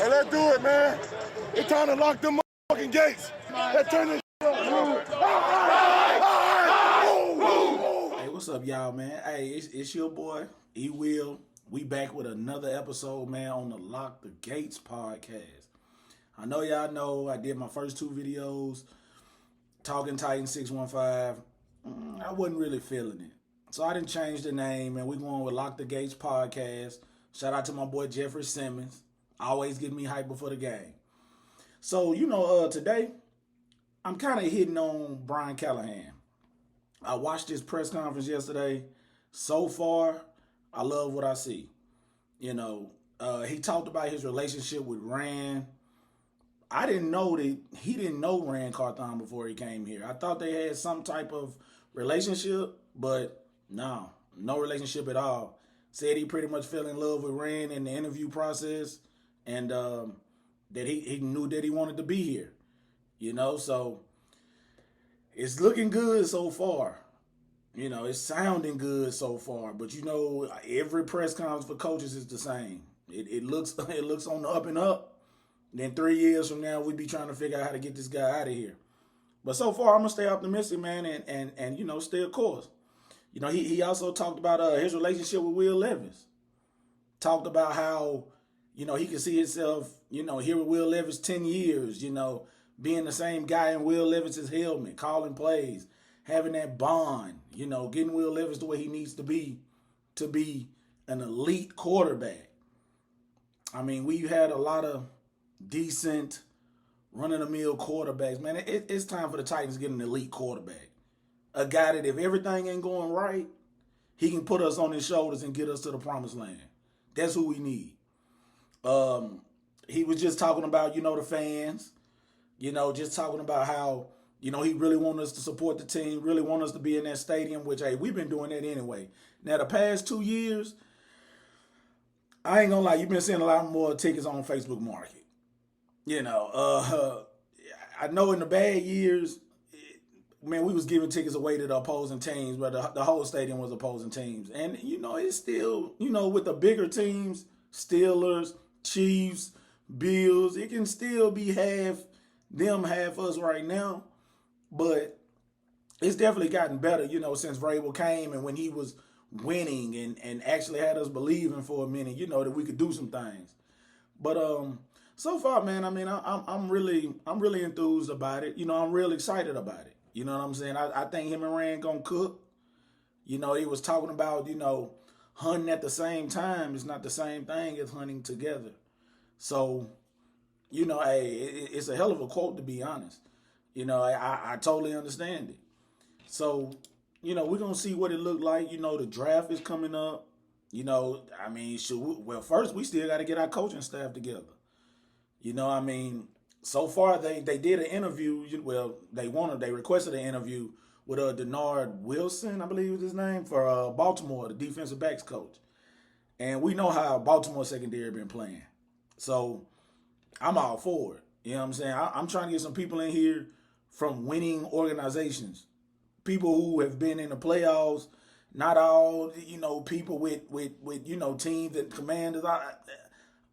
Hey, let's do it, man. It's time to lock them motherfucking gates. Let's turn this up. Hey, what's up, y'all, man? Hey, it's your boy, E-Will. We back with another episode, man, on the Lock the Gates podcast. I know y'all know I did my first two videos, Talking Titan 615. I wasn't really feeling it. So I didn't change the name, and we're going with Lock the Gates podcast. Shout out to my boy Jeffrey Simmons. Always getting me hype before the game. So, today, I'm kind of hitting on Brian Callahan. I watched his press conference yesterday. So far, I love what I see. He talked about his relationship with Rand. I didn't know that he didn't know Rand Carthon before he came here. I thought they had some type of relationship, but no relationship at all. Said he pretty much fell in love with Rand in the interview process, and that he knew that he wanted to be here. So it's looking good so far. It's sounding good so far. But every press conference for coaches is the same. It looks on the up and up. Then 3 years from now, we'd be trying to figure out how to get this guy out of here. But so far, I'm gonna stay optimistic, man, and stay a course. He also talked about his relationship with Will Levis. Talked about how, he can see himself, here with Will Levis 10 years, being the same guy in Will Levis's helmet, calling plays, having that bond, getting Will Levis the way he needs to be an elite quarterback. I mean, we've had a lot of decent run-of-the-mill quarterbacks. Man, it's time for the Titans to get an elite quarterback. A guy that if everything ain't going right, he can put us on his shoulders and get us to the promised land. That's who we need. He was just talking about, the fans, just talking about how, he really wants us to support the team, really want us to be in that stadium, which, hey, we've been doing that anyway. Now, the past 2 years, I ain't gonna lie, you've been seeing a lot more tickets on Facebook Market. I know in the bad years, man, we was giving tickets away to the opposing teams, but the whole stadium was opposing teams. And, it's still, with the bigger teams, Steelers, Chiefs, Bills, it can still be half them, half us right now. But it's definitely gotten better, since Vrabel came and when he was winning and actually had us believing for a minute, that we could do some things. But so far, man, I mean, I'm really enthused about it. I'm real excited about it. You know what I'm saying? I think him and Rand gonna cook. He was talking about, hunting at the same time is not the same thing as hunting together. So, hey, it's a hell of a quote, to be honest. I totally understand it. So, we're going to see what it looked like. The draft is coming up. First, we still got to get our coaching staff together. So far, they did an interview. They requested an interview with Denard Wilson, I believe is his name, for Baltimore, the defensive backs coach. And we know how Baltimore secondary been playing. So I'm all for it. You know what I'm saying? I'm trying to get some people in here from winning organizations, people who have been in the playoffs. Not all, people with teams that commanders.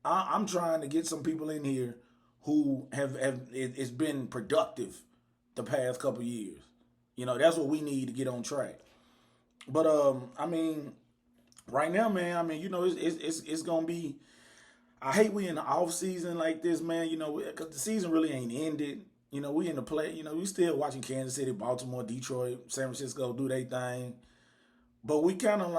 I'm trying to get some people in here who have it's been productive the past couple years. That's what we need to get on track. But right now, man, it's gonna be. I hate we in the off season like this, man. Because the season really ain't ended. We in the play. We still watching Kansas City, Baltimore, Detroit, San Francisco do their thing. But we kind of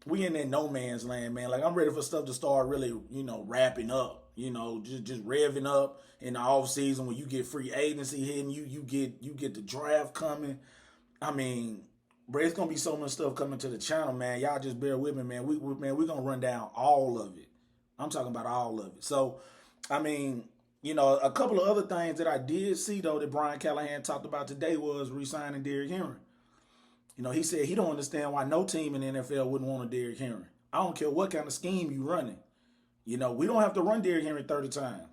we in that no man's land, man. Like, I'm ready for stuff to start really, wrapping up. Just revving up in the off season when you get free agency hitting, you get the draft coming. Bro, it's gonna be so much stuff coming to the channel, man. Y'all just bear with me, man. We're gonna run down all of it. I'm talking about all of it. So, a couple of other things that I did see though that Brian Callahan talked about today was re-signing Derrick Henry. He said he don't understand why no team in the NFL wouldn't want a Derrick Henry. I don't care what kind of scheme you running. We don't have to run Derrick Henry 30 times.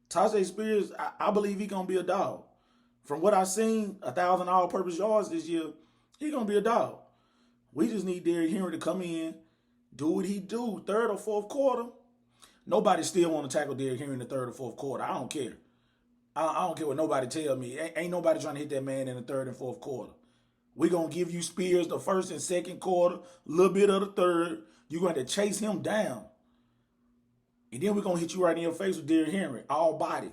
Tajay Spears, I believe he's going to be a dog. From what I've seen, 1,000 all-purpose yards this year, he's going to be a dog. We just need Derrick Henry to come in, do what he do, third or fourth quarter, Nobody still want to tackle Derrick Henry in the third or fourth quarter. I don't care. I don't care what nobody tell me. Ain't nobody trying to hit that man in the third and fourth quarter. We're going to give you Spears the first and second quarter, a little bit of the third. You're going to chase him down. And then we're going to hit you right in your face with Derrick Henry, all body.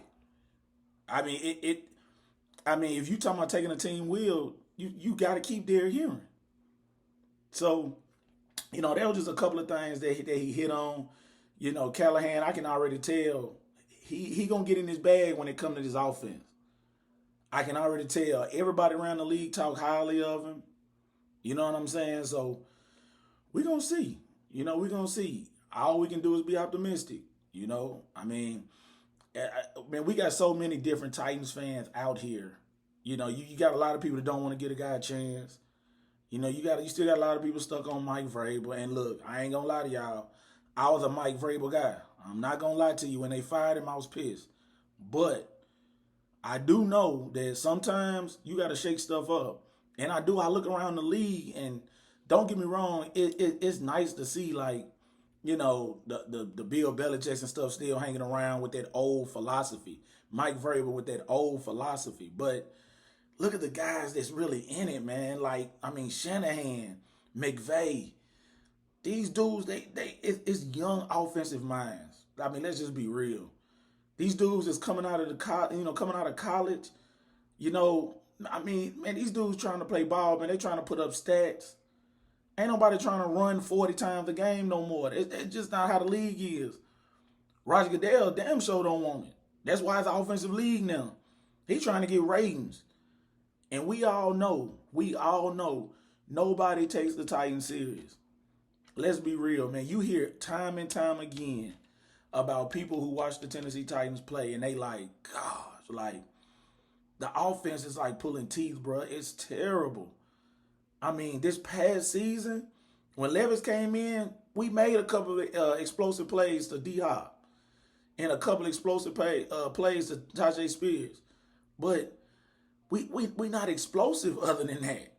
I mean, if you talking about taking a team wheel, you got to keep Derrick Henry. So, there was just a couple of things that he hit on. Callahan, I can already tell he going to get in his bag when it comes to this offense. I can already tell. Everybody around the league talk highly of him. You know what I'm saying? So we're going to see. We're going to see. All we can do is be optimistic. Man, we got so many different Titans fans out here. You got a lot of people that don't want to get a guy a chance. You still got a lot of people stuck on Mike Vrabel. And look, I ain't going to lie to y'all. I was a Mike Vrabel guy. I'm not going to lie to you. When they fired him, I was pissed. But I do know that sometimes you got to shake stuff up. And I look around the league, and don't get me wrong, it's nice to see, like, the Bill Belichick and stuff still hanging around with that old philosophy. Mike Vrabel with that old philosophy. But look at the guys that's really in it, man. Like, Shanahan, McVay. These dudes, it's young offensive minds. Let's just be real. These dudes is coming out of college. These dudes trying to play ball, man. They trying to put up stats. Ain't nobody trying to run 40 times a game no more. It's just not how the league is. Roger Goodell damn sure don't want it. That's why it's an offensive league now. He's trying to get ratings. And we all know, nobody takes the Titans serious. Let's be real, man. You hear time and time again about people who watch the Tennessee Titans play, and they like, gosh, like, the offense is like pulling teeth, bro. It's terrible. This past season, when Levis came in, we made a couple of explosive plays to D-Hop and a couple of explosive plays to Tajay Spears. But we not explosive other than that.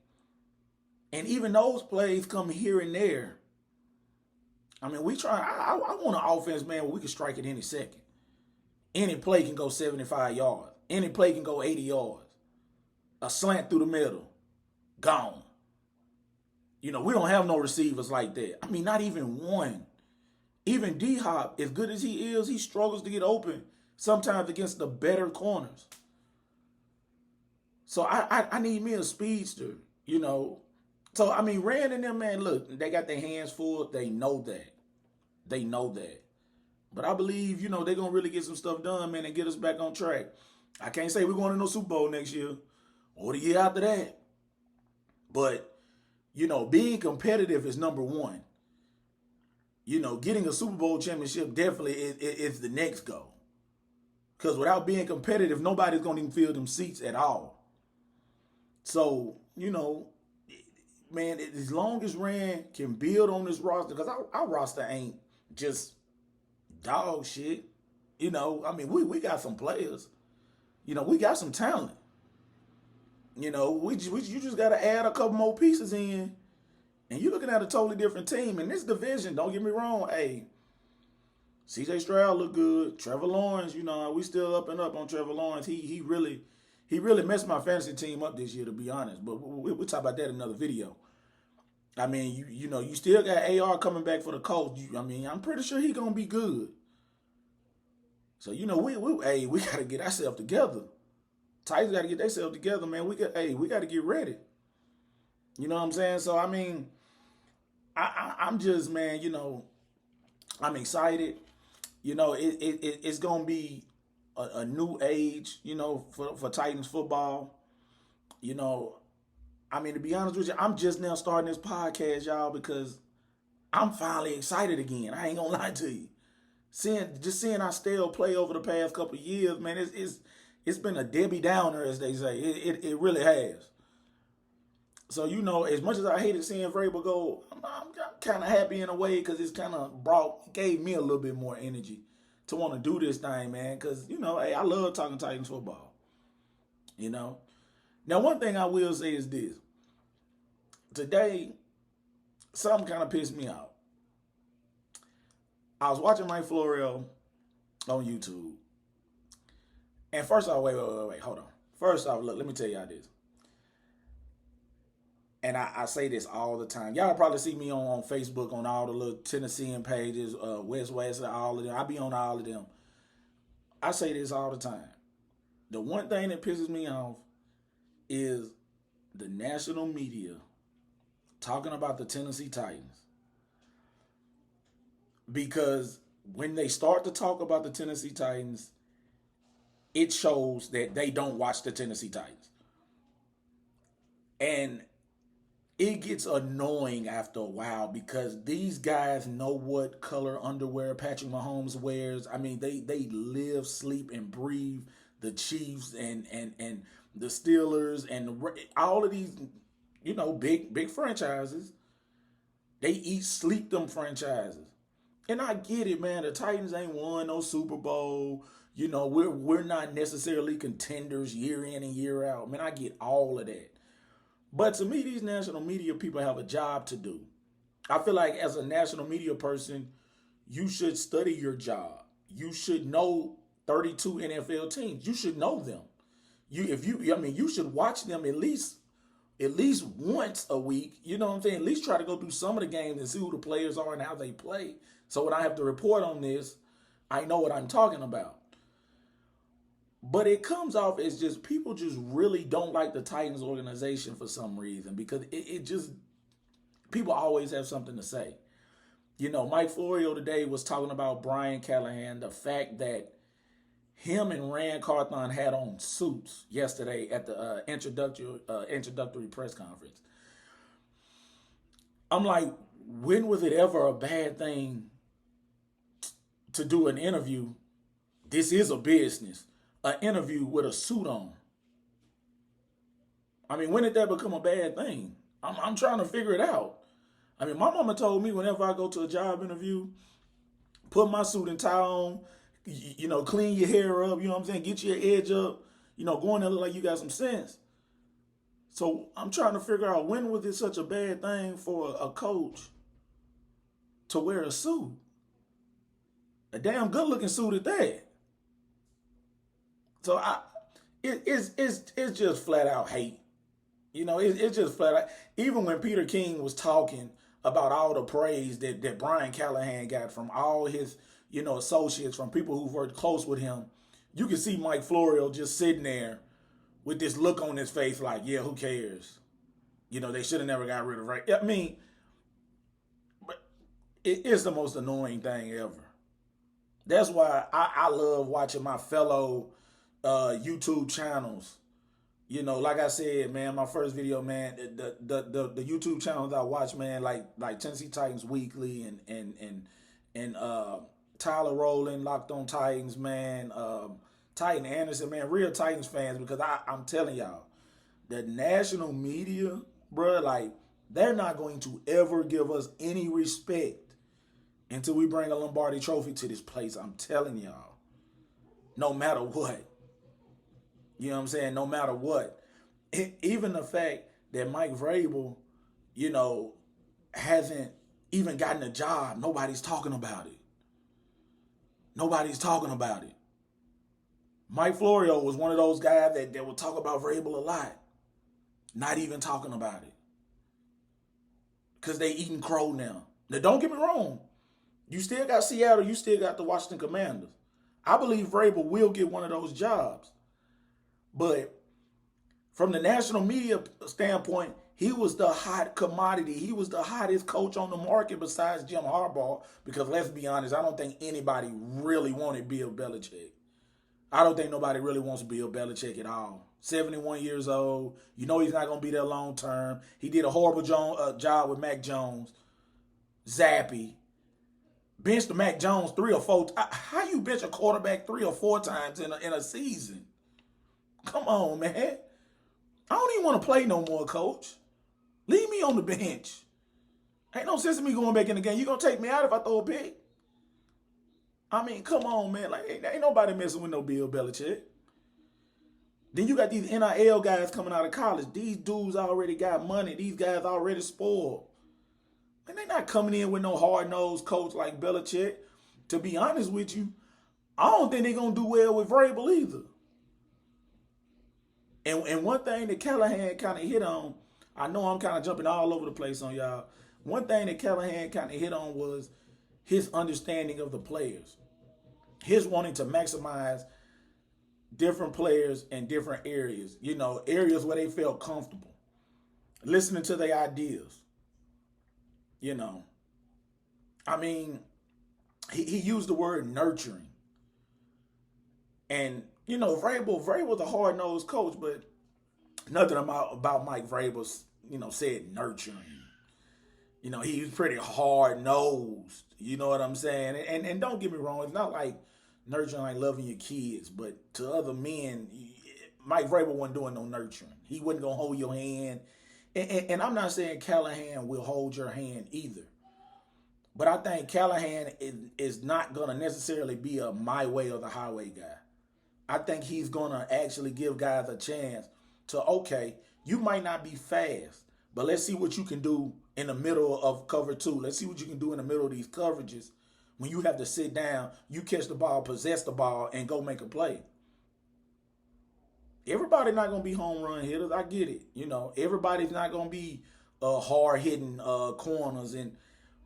And even those plays come here and there. We try. I want an offense, man, where we can strike at any second. Any play can go 75 yards. Any play can go 80 yards. A slant through the middle. Gone. We don't have no receivers like that. Not even one. Even D-Hop, as good as he is, he struggles to get open sometimes against the better corners. So I need me a speedster, So, Rand and them, man, look, they got their hands full. They know that. But I believe, they're going to really get some stuff done, man, and get us back on track. I can't say we're going to no Super Bowl next year or the year after that. But, being competitive is number one. Getting a Super Bowl championship definitely is the next goal. Because without being competitive, nobody's going to even fill them seats at all. So, man, as long as Rand can build on this roster, because our roster ain't just dog shit. We got some players. We got some talent. You just got to add a couple more pieces in, and you're looking at a totally different team. In this division, don't get me wrong, hey, C.J. Stroud look good. Trevor Lawrence, we still up and up on Trevor Lawrence. He really messed my fantasy team up this year, to be honest. But we'll talk about that in another video. You still got AR coming back for the Colts. I'm pretty sure he's gonna be good. So we got to get ourselves together. Titans got to get themselves together, man. We got to get ready. You know what I'm saying? So I'm just, man. I'm excited. It's gonna be a new age, for Titans football. To be honest with you, I'm just now starting this podcast, y'all, because I'm finally excited again. I ain't gonna lie to you. Seeing our stale play over the past couple of years, man, it's been a Debbie Downer, as they say. It really has. So, as much as I hated seeing Vrabel go, I'm kind of happy in a way, because it's kind of gave me a little bit more energy to want to do this thing, man. Because, I love talking Titans football. Now, one thing I will say is this. Today, something kind of pissed me off. I was watching Mike Florio on YouTube. And first off, wait, hold on. First off, look, let me tell y'all this. And I say this all the time. Y'all probably see me on Facebook on all the little Tennessean pages, West, all of them. I be on all of them. I say this all the time. The one thing that pisses me off is the national media talking about the Tennessee Titans. Because when they start to talk about the Tennessee Titans, it shows that they don't watch the Tennessee Titans. And it gets annoying after a while because these guys know what color underwear Patrick Mahomes wears. I mean, they live, sleep, and breathe the Chiefs and the Steelers and all of these, big franchises. They eat, sleep them franchises. And I get it, man. The Titans ain't won no Super Bowl. We're not necessarily contenders year in and year out. Man, I get all of that. But to me, these national media people have a job to do. I feel like as a national media person, you should study your job. You should know 32 NFL teams. You should know them. You should watch them at least once a week. You know what I'm saying? At least try to go through some of the games and see who the players are and how they play. So when I have to report on this, I know what I'm talking about. But it comes off as just people just really don't like the Titans organization for some reason because it just, people always have something to say. Mike Florio today was talking about Brian Callahan, the fact that him and Rand Carthon had on suits yesterday at the introductory press conference. I'm like, when was it ever a bad thing to do an interview? This is a business. An interview with a suit on. I mean, when did that become a bad thing? I'm trying to figure it out. I mean, my mama told me whenever I go to a job interview, put my suit and tie on, clean your hair up, get your edge up, go in there look like you got some sense. So I'm trying to figure out, when was it such a bad thing for a coach to wear a suit? A damn good looking suit at that. So it's just flat out hate. It's just flat out. Even when Peter King was talking about all the praise that Brian Callahan got from all his, associates, from people who've worked close with him, you can see Mike Florio just sitting there with this look on his face like, yeah, who cares? They should have never got rid of Ray. I mean, but it's the most annoying thing ever. That's why I love watching my fellow YouTube channels. Like I said, man, my first video, man, the YouTube channels I watch, man, like Tennessee Titans Weekly and Tyler Rowland, Locked on Titans, man, Titan Anderson, man, real Titans fans, because I'm telling y'all, the national media, bro, like, they're not going to ever give us any respect until we bring a Lombardi trophy to this place. I'm telling y'all, no matter what. You know what I'm saying? No matter what. Even the fact that Mike Vrabel, hasn't even gotten a job, nobody's talking about it. Nobody's talking about it. Mike Florio was one of those guys that would talk about Vrabel a lot. Not even talking about it. Because they eating crow now. Now, don't get me wrong. You still got Seattle. You still got the Washington Commanders. I believe Vrabel will get one of those jobs. But from the national media standpoint, he was the hot commodity. He was the hottest coach on the market besides Jim Harbaugh. Because let's be honest, I don't think anybody really wanted Bill Belichick. I don't think nobody really wants Bill Belichick at all. 71 years old. He's not going to be there long term. He did a horrible job with Mac Jones. Zappy. Benched Mac Jones 3 or 4 times. How you bench a quarterback 3 or 4 times in a season? Come on, man. I don't even want to play no more, coach. Leave me on the bench. Ain't no sense in me going back in the game. You going to take me out if I throw a pick? I mean, come on, man. Like, ain't nobody messing with no Bill Belichick. Then you got these NIL guys coming out of college. These dudes already got money. These guys already spoiled. And they not coming in with no hard-nosed coach like Belichick. to be honest with you, I don't think they're going to do well with Vrabel either. And one thing that Callahan kind of hit on, I know I'm kind of jumping all over the place on y'all. One thing that Callahan kind of hit on was his understanding of the players. His wanting to maximize different players in different areas. You know, areas where they felt comfortable. Listening to their ideas. You know. I mean, he used the word nurturing. And, you know, Vrabel's a hard-nosed coach, but nothing about Mike Vrabel, you know, said nurturing. You know, he was pretty hard-nosed. You know what I'm saying? And don't get me wrong, it's not like nurturing like loving your kids, but to other men, Mike Vrabel wasn't doing no nurturing. He wasn't going to hold your hand. And I'm not saying Callahan will hold your hand either. But I think Callahan is not going to necessarily be a my way or the highway guy. I think he's going to actually give guys a chance to, okay, you might not be fast, but let's see what you can do in the middle of cover two. Let's see what you can do in the middle of these coverages. When you have to sit down, you catch the ball, possess the ball, and go make a play. Everybody's not going to be home run hitters. I get it. You know, everybody's not going to be hard-hitting corners. And,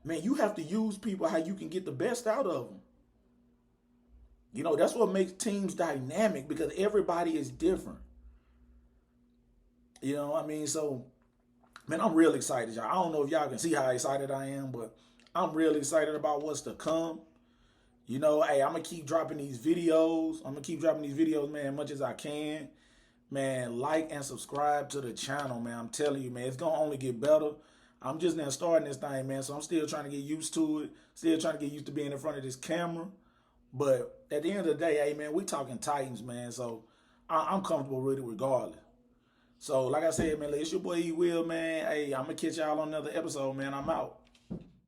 man, you have to use people how you can get the best out of them. You know, that's what makes teams dynamic because everybody is different. You know, I mean, so, man, I'm real excited, y'all. I don't know if y'all can see how excited I am, but I'm really excited about what's to come. You know, hey, I'm going to keep dropping these videos. Man, as much as I can. Man, like and subscribe to the channel, man. I'm telling you, man, it's going to only get better. I'm just now starting this thing, man, so I'm still trying to get used to it. Still trying to get used to being in front of this camera. But at the end of the day, hey, man, we talking Titans, man, so I'm comfortable with it regardless. So, like I said, man, it's your boy E Will, man. Hey, I'm going to catch y'all on another episode, man. I'm out.